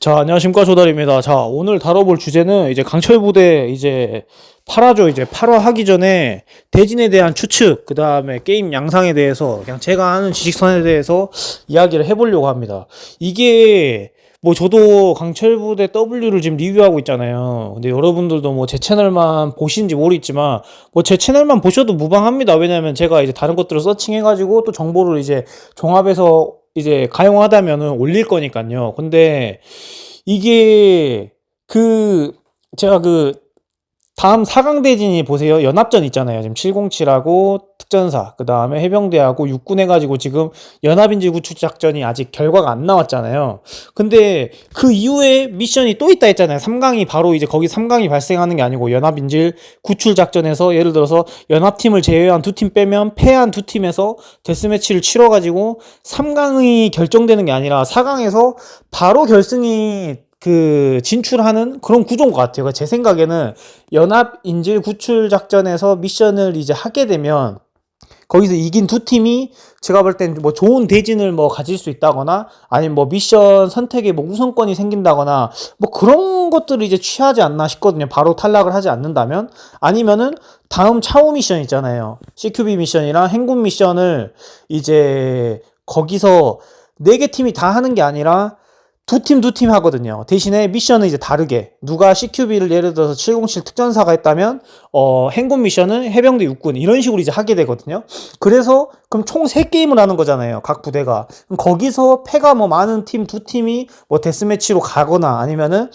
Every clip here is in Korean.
자, 안녕하십니까. 조달입니다. 자, 오늘 다뤄볼 주제는 이제 강철부대 이제 8화죠. 이제 8화 하기 전에 대진에 대한 추측, 그 다음에 게임 양상에 대해서 그냥 제가 아는 지식선에 대해서 이야기를 해보려고 합니다. 이게 뭐 저도 강철부대 W를 지금 리뷰하고 있잖아요. 근데 여러분들도 뭐 제 채널만 보시는지 모르겠지만 뭐 제 채널만 보셔도 무방합니다. 왜냐면 제가 이제 다른 것들을 서칭해가지고 또 정보를 이제 종합해서 이제 가용하다면은 올릴 거니까요. 근데 이게 제가 다음 4강 대진이 보세요. 연합전 있잖아요. 지금 707하고 특전사, 그 다음에 해병대하고 육군 해가지고 지금 연합인질 구출 작전이 아직 결과가 안 나왔잖아요. 근데 그 이후에 미션이 또 있다 했잖아요. 3강이 바로 이제 거기 3강이 발생하는 게 아니고 연합인질 구출 작전에서 예를 들어서 연합팀을 제외한 두 팀 빼면 패한 두 팀에서 데스매치를 치러가지고 3강이 결정되는 게 아니라 4강에서 바로 결승이 진출하는 그런 구조인 것 같아요. 제 생각에는 연합 인질 구출 작전에서 미션을 이제 하게 되면 거기서 이긴 두 팀이 제가 볼 땐 뭐 좋은 대진을 뭐 가질 수 있다거나 아니면 뭐 미션 선택에 뭐 우선권이 생긴다거나 뭐 그런 것들을 이제 취하지 않나 싶거든요. 바로 탈락을 하지 않는다면. 아니면은 다음 차후 미션 있잖아요. CQB 미션이랑 행군 미션을 이제 거기서 4개 팀이 다 하는 게 아니라 두 팀 하거든요. 대신에 미션은 이제 다르게 누가 CQB를 예를 들어서 707 특전사가 했다면 행군 미션은 해병대 육군 이런 식으로 이제 하게 되거든요. 그래서 그럼 총 3게임을 하는 거잖아요. 각 부대가. 그럼 거기서 패가 뭐 많은 팀 두 팀이 뭐 데스매치로 가거나 아니면은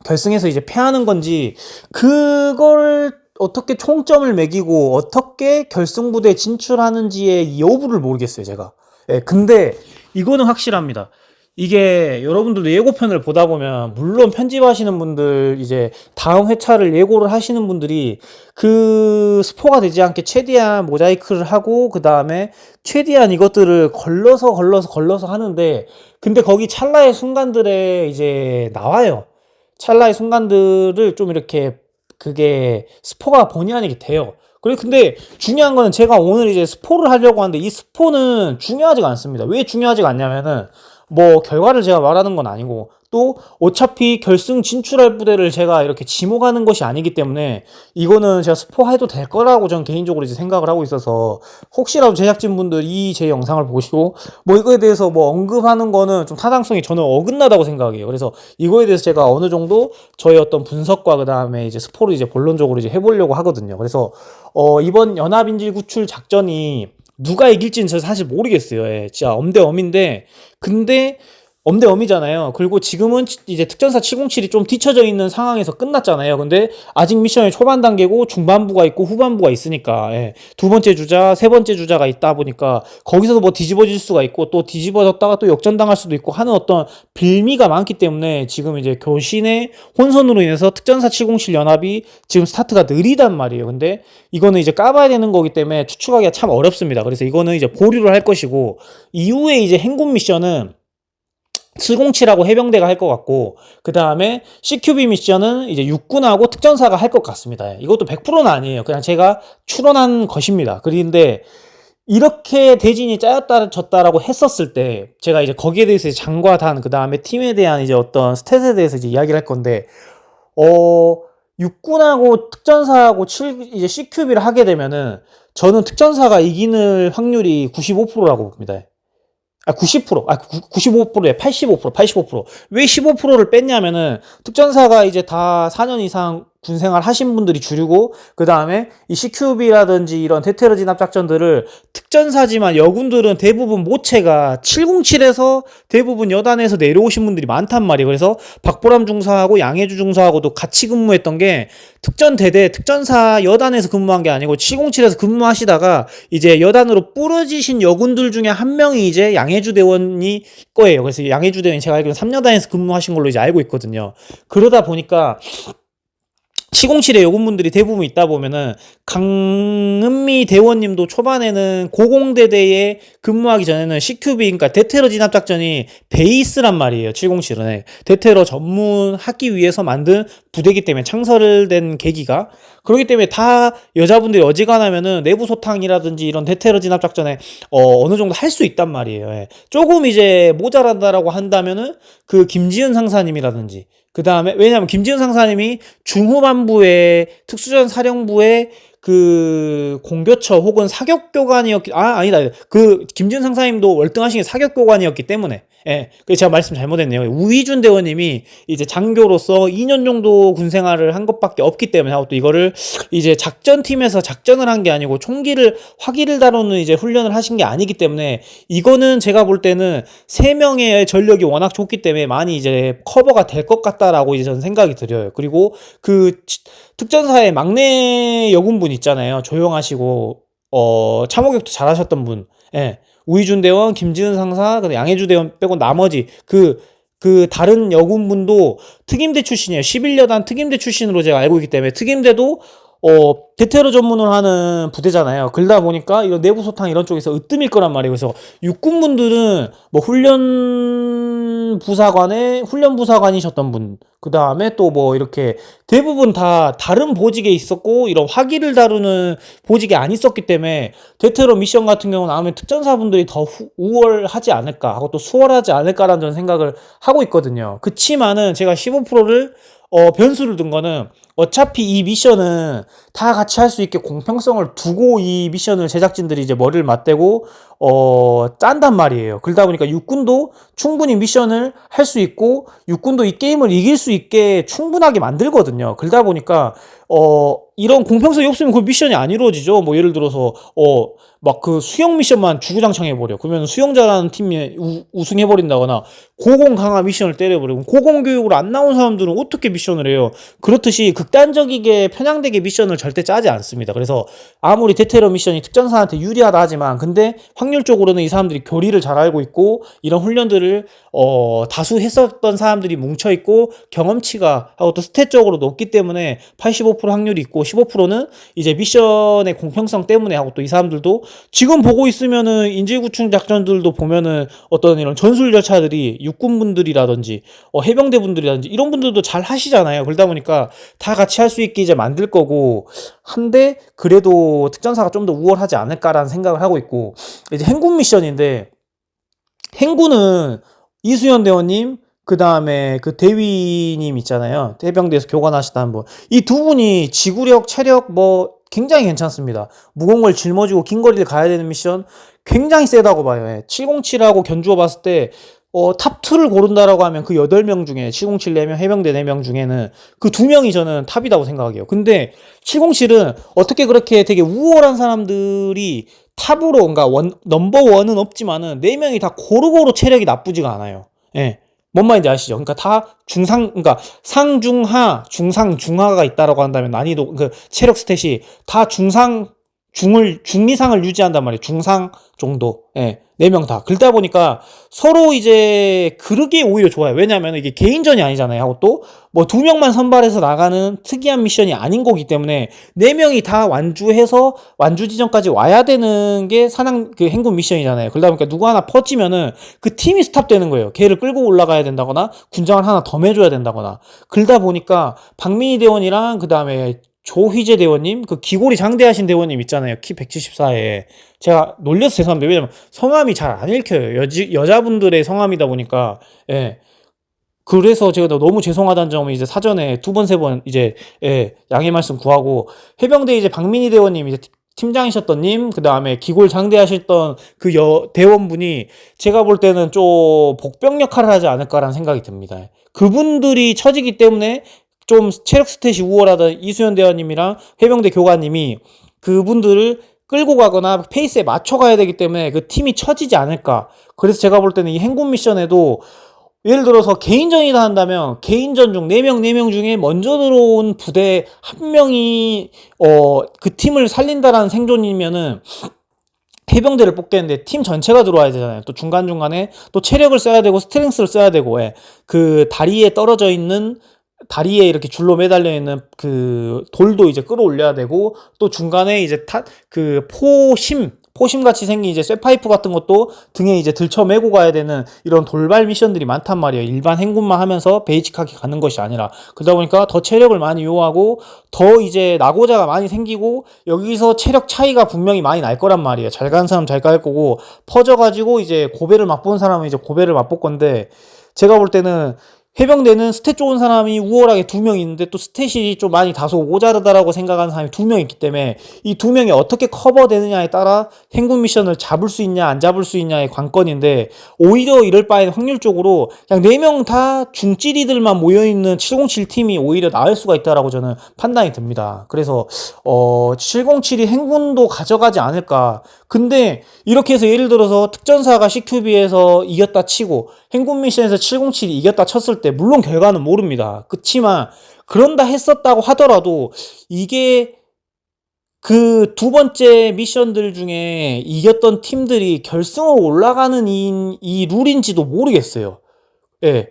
결승에서 이제 패하는 건지 그걸 어떻게 총점을 매기고 어떻게 결승 부대에 진출하는지의 여부를 모르겠어요, 제가. 예, 근데 이거는 확실합니다. 이게 여러분들도 예고편을 보다 보면 물론 편집하시는 분들 이제 다음 회차를 예고를 하시는 분들이 그 스포가 되지 않게 최대한 모자이크를 하고 그 다음에 최대한 이것들을 걸러서 하는데 근데 거기 찰나의 순간들에 이제 나와요. 찰나의 순간들을 좀 이렇게 그게 스포가 본의 아니게 돼요. 그리고 근데 중요한 거는 제가 오늘 이제 스포를 하려고 하는데 이 스포는 중요하지가 않습니다. 왜 중요하지가 않냐면은 뭐 결과를 제가 말하는 건 아니고 또 어차피 결승 진출할 부대를 제가 이렇게 지목하는 것이 아니기 때문에 이거는 제가 스포해도 될 거라고 저는 개인적으로 이제 생각을 하고 있어서 혹시라도 제작진분들이 제 영상을 보시고 뭐 이거에 대해서 뭐 언급하는 거는 좀 타당성이 저는 어긋나다고 생각해요. 그래서 이거에 대해서 제가 어느 정도 저의 어떤 분석과 그 다음에 이제 스포를 이제 본론적으로 이제 해보려고 하거든요. 그래서 이번 연합인질 구출 작전이 누가 이길지는 저 사실 모르겠어요. 예, 진짜 엄대엄인데 근데 엄대엄이잖아요. 그리고 지금은 이제 특전사 707이 좀 뒤쳐져 있는 상황에서 끝났잖아요. 근데 아직 미션의 초반 단계고 중반부가 있고 후반부가 있으니까 예. 두 번째 주자, 세 번째 주자가 있다 보니까 거기서도 뭐 뒤집어질 수가 있고 또 뒤집어졌다가 또 역전당할 수도 있고 하는 어떤 빌미가 많기 때문에 지금 이제 교신의 혼선으로 인해서 특전사 707 연합이 지금 스타트가 느리단 말이에요. 근데 이거는 이제 까봐야 되는 거기 때문에 추측하기가 참 어렵습니다. 그래서 이거는 이제 보류를 할 것이고 이후에 이제 행군 미션은 707하고 해병대가 할 것 같고 그 다음에 CQB 미션은 이제 육군하고 특전사가 할 것 같습니다. 이것도 100%는 아니에요. 그냥 제가 추론한 것입니다. 그런데 이렇게 대진이 짜였다 졌다라고 했었을 때 제가 이제 거기에 대해서 장과 단 그 다음에 팀에 대한 이제 어떤 스탯에 대해서 이제 이야기를 할 건데 육군하고 특전사하고 이제 CQB를 하게 되면은 저는 특전사가 이기는 확률이 95%라고 봅니다. 95%에 85%. 왜 15%를 뺐냐면은 특전사가 이제 다 4년 이상 군생활 하신 분들이 주류고 그 다음에 이 CQB라든지 이런 대테러 진압 작전들을 특전사지만 여군들은 대부분 모체가 707에서 대부분 여단에서 내려오신 분들이 많단 말이에요. 그래서 박보람 중사하고 양해주 중사하고도 같이 근무했던 게 특전대대 특전사 여단에서 근무한 게 아니고 707에서 근무하시다가 이제 여단으로 부러지신 여군들 중에 한 명이 이제 양해주 대원이 거예요. 그래서 양해주 대원이 제가 알기로는 3여단에서 근무하신 걸로 이제 알고 있거든요. 그러다 보니까 707의 여군분들이 대부분 있다 보면은 강은미 대원님도 초반에는 고공대대에 근무하기 전에는 CQB 그러니까 대테러 진압 작전이 베이스란 말이에요. 707은 대테러 전문하기 위해서 만든 부대이기 때문에 창설된 계기가 그렇기 때문에 다 여자분들이 어지간하면은 내부 소탕이라든지 이런 대테러 진압 작전에 어느 정도 할 수 있단 말이에요. 예. 조금 이제 모자란다라고 한다면은 그 김지은 상사님이라든지 그 다음에 왜냐하면 김지은 상사님이 중후반부의 특수전 사령부의 그 공교처 혹은 사격교관이었기 아니다 그 김지은 상사님도 월등하신 게 사격교관이었기 때문에 예, 그래서 제가 말씀 잘못했네요. 우희준 대원님이 이제 장교로서 2년 정도 군 생활을 한 것밖에 없기 때문에 하고 또 이거를 이제 작전팀에서 작전을 한 게 아니고 총기를 화기를 다루는 이제 훈련을 하신 게 아니기 때문에 이거는 제가 볼 때는 3명의 전력이 워낙 좋기 때문에 많이 이제 커버가 될 것 같다라고 이제 저는 생각이 들어요. 그리고 그 특전사의 막내 여군분 있잖아요. 조용하시고 참호격도 잘하셨던 분. 예. 우희준 대원, 김지은 상사, 양해주 대원 빼고 나머지 그 다른 여군분도 특임대 출신이에요. 11여단 특임대 출신으로 제가 알고 있기 때문에 특임대도 대테러 전문을 하는 부대잖아요. 그러다 보니까 이런 내부 소탕 이런 쪽에서 으뜸일 거란 말이에요. 그래서 육군분들은 뭐 훈련 부사관이셨던 분, 그 다음에 또 뭐 이렇게 대부분 다 다른 보직에 있었고 이런 화기를 다루는 보직이 안 있었기 때문에 대테러 미션 같은 경우는 아마 특전사분들이 더 우월하지 않을까 하고 또 수월하지 않을까라는 저는 생각을 하고 있거든요. 그치만은 제가 15%를 변수를 둔 거는 어차피 이 미션은 다 같이 할 수 있게 공평성을 두고 이 미션을 제작진들이 이제 머리를 맞대고 짠단 말이에요. 그러다 보니까 육군도 충분히 미션을 할 수 있고 육군도 이 게임을 이길 수 있게 충분하게 만들거든요. 그러다 보니까 이런 공평성이 없으면 그 미션이 안 이루어지죠. 뭐 예를 들어서 막 그 수영 미션만 주구장창 해버려. 그러면 수영자라는 팀이 우승해버린다거나 고공 강화 미션을 때려버리고 고공 교육으로 안 나온 사람들은 어떻게 미션을 해요? 그렇듯이 극단적이게 편향되게 미션을 절대 짜지 않습니다. 그래서 아무리 대테러 미션이 특전사한테 유리하다 하지만 근데 확률적으로는 이 사람들이 교리를 잘 알고 있고 이런 훈련들을 다수 했었던 사람들이 뭉쳐있고 경험치가 하고 또 스탯적으로 높기 때문에 85% 확률이 있고 15%는 이제 미션의 공평성 때문에 하고 또 이 사람들도 지금 보고 있으면은 인질구충 작전들도 보면은 어떤 이런 전술 절차들이 육군분들이라든지 해병대 분들이라든지 이런 분들도 잘 하시잖아요. 그러다 보니까 다 같이 할 수 있게 이제 만들 거고 한데 그래도 특전사가 좀 더 우월하지 않을까라는 생각을 하고 있고 이제 행군 미션인데 행군은 이수연 대원님 그 다음에 그 대위님 있잖아요. 해병대에서 교관하시다는 분. 이 두 분이 지구력, 체력 뭐 굉장히 괜찮습니다. 무거운 걸 짊어지고 긴 거리를 가야 되는 미션 굉장히 세다고 봐요. 707하고 견주어 봤을 때 탑2를 고른다라고 하면 그 8명 중에 707 4명, 해병대 4명 중에는 그 2명이 저는 탑이라고 생각해요. 근데 707은 어떻게 그렇게 되게 우월한 사람들이 탑으로, 그러니까 넘버원은 없지만은 4명이 다 고루고루 체력이 나쁘지가 않아요. 예. 뭔 말인지 아시죠? 그러니까 다 그러니까 상중하, 중상, 중하가 있다라고 한다면 난이도, 그 체력 스탯이 다 중 이상을 유지한단 말이에요. 중상 정도. 예. 4명 다. 그러다 보니까 서로 이제 그러기에 오히려 좋아요. 왜냐면 이게 개인전이 아니잖아요. 하고 또 뭐 2명만 선발해서 나가는 특이한 미션이 아닌 거기 때문에 4명이 다 완주해서 완주 지점까지 와야 되는 게 그 행군 미션이잖아요. 그러다 보니까 누구 하나 퍼지면은 그 팀이 스탑되는 거예요. 걔를 끌고 올라가야 된다거나 군장을 하나 더 매줘야 된다거나. 그러다 보니까 박민희 대원이랑 그 다음에 조희재 대원님, 그 기골이 장대하신 대원님 있잖아요. 키 174에. 제가 놀려서 죄송합니다. 왜냐면 성함이 잘 안 읽혀요. 여자분들의 성함이다 보니까, 예. 그래서 제가 너무 죄송하다는 점을 이제 사전에 2번, 3번 이제, 예, 양해 말씀 구하고, 해병대 이제 박민희 대원님, 이제 팀장이셨던 님, 그 다음에 기골 장대하셨던 그 대원분이 제가 볼 때는 좀 복병 역할을 하지 않을까라는 생각이 듭니다. 그분들이 처지기 때문에 좀 체력 스탯이 우월하던 이수연 대원님이랑 해병대 교관님이 그분들을 끌고 가거나 페이스에 맞춰가야 되기 때문에 그 팀이 처지지 않을까. 그래서 제가 볼 때는 이 행군 미션에도 예를 들어서 개인전이다 한다면 개인전 중 4명 중에 먼저 들어온 부대 한 명이 그 팀을 살린다라는 생존이면은 해병대를 뽑겠는데 팀 전체가 들어와야 되잖아요. 또 중간중간에 또 체력을 써야 되고 스트렝스를 써야 되고, 예. 그 다리에 떨어져 있는 다리에 이렇게 줄로 매달려 있는 그 돌도 이제 끌어올려야 되고 또 중간에 이제 포심같이 생긴 이제 쇠파이프 같은 것도 등에 이제 들쳐 메고 가야 되는 이런 돌발 미션들이 많단 말이에요. 일반 행군만 하면서 베이직하게 가는 것이 아니라. 그러다 보니까 더 체력을 많이 요하고 더 이제 낙오자가 많이 생기고 여기서 체력 차이가 분명히 많이 날 거란 말이에요. 잘 가는 사람 잘 갈 거고 퍼져가지고 이제 고배를 맛본 사람은 이제 고배를 맛볼 건데 제가 볼 때는 해병대는 스탯 좋은 사람이 우월하게 2명 있는데 또 스탯이 좀 많이 다소 모자르다라고 생각하는 사람이 2명 있기 때문에 이 2명이 어떻게 커버되느냐에 따라 행군 미션을 잡을 수 있냐 안 잡을 수 있냐의 관건인데 오히려 이럴 바에는 확률적으로 그냥 4명 다 중찌리들만 모여있는 707 팀이 오히려 나을 수가 있다라고 저는 판단이 듭니다. 그래서 707이 행군도 가져가지 않을까. 근데 이렇게 해서 예를 들어서 특전사가 CQB에서 이겼다 치고 행군 미션에서 707이 이겼다 쳤을 때 물론 결과는 모릅니다. 그치만 그런다 했었다고 하더라도 이게 그 두 번째 미션들 중에 이겼던 팀들이 결승으로 올라가는 이 룰인지도 모르겠어요. 예.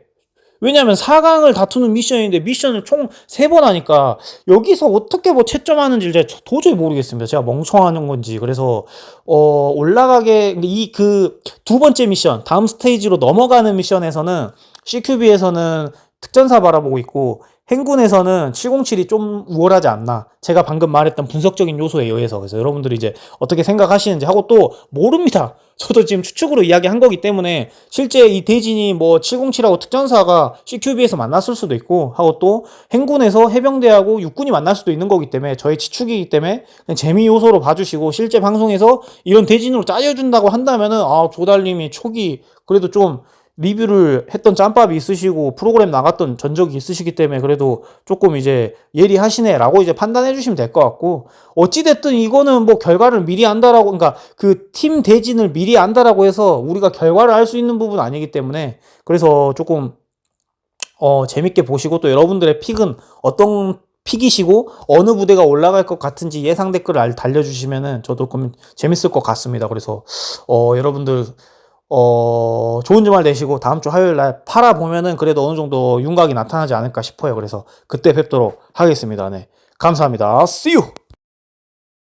왜냐면 4강을 다투는 미션인데 미션을 총 3번 하니까 여기서 어떻게 뭐 채점하는지 제가 도저히 모르겠습니다. 제가 멍청한 건지. 그래서 올라가게 이 그 두 번째 미션 다음 스테이지로 넘어가는 미션에서는 CQB에서는 특전사 바라보고 있고 행군에서는 707이 좀 우월하지 않나. 제가 방금 말했던 분석적인 요소에 의해서. 그래서 여러분들이 이제 어떻게 생각하시는지 하고 또 모릅니다. 저도 지금 추측으로 이야기한 거기 때문에 실제 이 대진이 뭐 707하고 특전사가 CQB에서 만났을 수도 있고 하고 또 행군에서 해병대하고 육군이 만날 수도 있는 거기 때문에 저의 추측이기 때문에 그냥 재미 요소로 봐주시고 실제 방송에서 이런 대진으로 짜여준다고 한다면은 조달님이 초기 그래도 좀 리뷰를 했던 짬밥이 있으시고 프로그램 나갔던 전적이 있으시기 때문에 그래도 조금 이제 예리하시네 라고 이제 판단해 주시면 될 것 같고 어찌됐든 이거는 뭐 결과를 미리 안다라고 그러니까 그 팀 대진을 미리 안다라고 해서 우리가 결과를 알 수 있는 부분은 아니기 때문에 그래서 조금 재밌게 보시고 또 여러분들의 픽은 어떤 픽이시고 어느 부대가 올라갈 것 같은지 예상 댓글을 달려주시면은 저도 좀 재밌을 것 같습니다. 그래서 여러분들 좋은 주말 되시고 다음 주 화요일 날 팔아보면은 그래도 어느 정도 윤곽이 나타나지 않을까 싶어요. 그래서 그때 뵙도록 하겠습니다. 네. 감사합니다. See you!